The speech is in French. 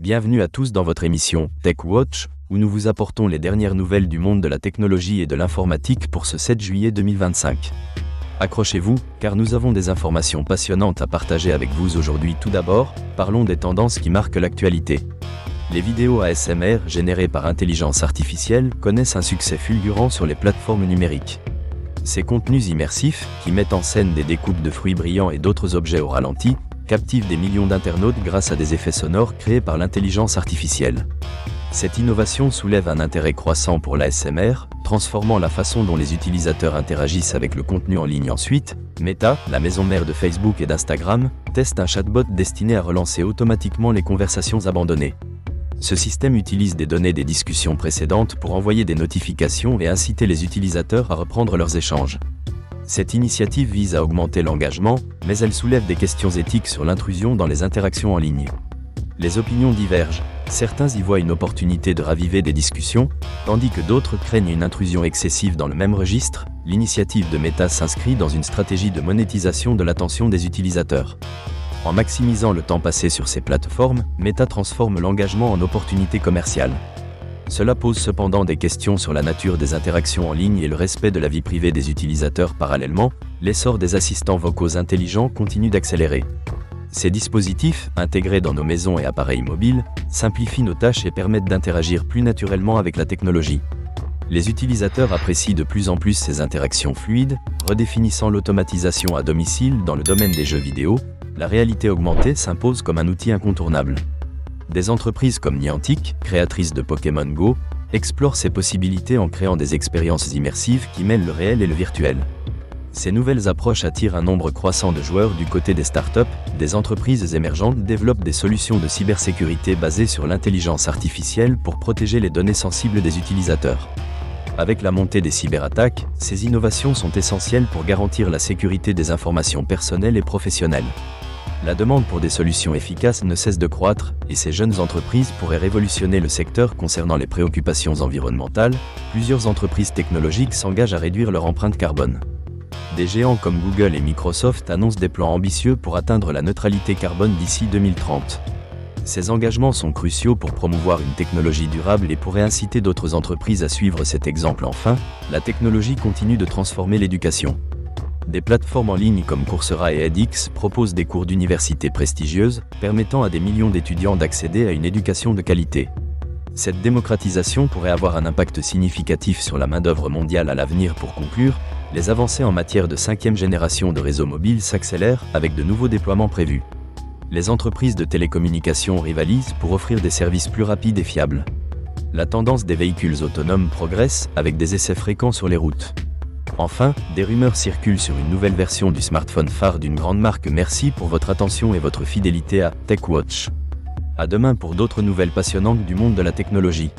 Bienvenue à tous dans votre émission Tech Watch, où nous vous apportons les dernières nouvelles du monde de la technologie et de l'informatique pour ce 7 juillet 2025. Accrochez-vous, car nous avons des informations passionnantes à partager avec vous aujourd'hui. Tout d'abord, parlons des tendances qui marquent l'actualité. Les vidéos ASMR générées par intelligence artificielle connaissent un succès fulgurant sur les plateformes numériques. Ces contenus immersifs, qui mettent en scène des découpes de fruits brillants et d'autres objets au ralenti, captivent des millions d'internautes grâce à des effets sonores créés par l'intelligence artificielle. Cette innovation soulève un intérêt croissant pour l'ASMR, transformant la façon dont les utilisateurs interagissent avec le contenu en ligne. Ensuite, Meta, la maison mère de Facebook et d'Instagram, teste un chatbot destiné à relancer automatiquement les conversations abandonnées. Ce système utilise des données des discussions précédentes pour envoyer des notifications et inciter les utilisateurs à reprendre leurs échanges. Cette initiative vise à augmenter l'engagement, mais elle soulève des questions éthiques sur l'intrusion dans les interactions en ligne. Les opinions divergent. Certains y voient une opportunité de raviver des discussions, tandis que d'autres craignent une intrusion excessive dans le même registre. L'initiative de Meta s'inscrit dans une stratégie de monétisation de l'attention des utilisateurs. En maximisant le temps passé sur ces plateformes, Meta transforme l'engagement en opportunité commerciale. Cela pose cependant des questions sur la nature des interactions en ligne et le respect de la vie privée des utilisateurs. Parallèlement, l'essor des assistants vocaux intelligents continue d'accélérer. Ces dispositifs, intégrés dans nos maisons et appareils mobiles, simplifient nos tâches et permettent d'interagir plus naturellement avec la technologie. Les utilisateurs apprécient de plus en plus ces interactions fluides, redéfinissant l'automatisation à domicile. Dans le domaine des jeux vidéo, la réalité augmentée s'impose comme un outil incontournable. Des entreprises comme Niantic, créatrice de Pokémon Go, explorent ces possibilités en créant des expériences immersives qui mêlent le réel et le virtuel. Ces nouvelles approches attirent un nombre croissant de joueurs. Du côté des startups, des entreprises émergentes développent des solutions de cybersécurité basées sur l'intelligence artificielle pour protéger les données sensibles des utilisateurs. Avec la montée des cyberattaques, ces innovations sont essentielles pour garantir la sécurité des informations personnelles et professionnelles. La demande pour des solutions efficaces ne cesse de croître, et ces jeunes entreprises pourraient révolutionner le secteur. Concernant les préoccupations environnementales, plusieurs entreprises technologiques s'engagent à réduire leur empreinte carbone. Des géants comme Google et Microsoft annoncent des plans ambitieux pour atteindre la neutralité carbone d'ici 2030. Ces engagements sont cruciaux pour promouvoir une technologie durable et pourraient inciter d'autres entreprises à suivre cet exemple. Enfin, la technologie continue de transformer l'éducation. Des plateformes en ligne comme Coursera et edX proposent des cours d'université prestigieuses, permettant à des millions d'étudiants d'accéder à une éducation de qualité. Cette démocratisation pourrait avoir un impact significatif sur la main-d'œuvre mondiale à l'avenir. Pour conclure, les avancées en matière de 5e génération de réseaux mobiles s'accélèrent avec de nouveaux déploiements prévus. Les entreprises de télécommunications rivalisent pour offrir des services plus rapides et fiables. La tendance des véhicules autonomes progresse avec des essais fréquents sur les routes. Enfin, des rumeurs circulent sur une nouvelle version du smartphone phare d'une grande marque. Merci pour votre attention et votre fidélité à Tech Watch. À demain pour d'autres nouvelles passionnantes du monde de la technologie.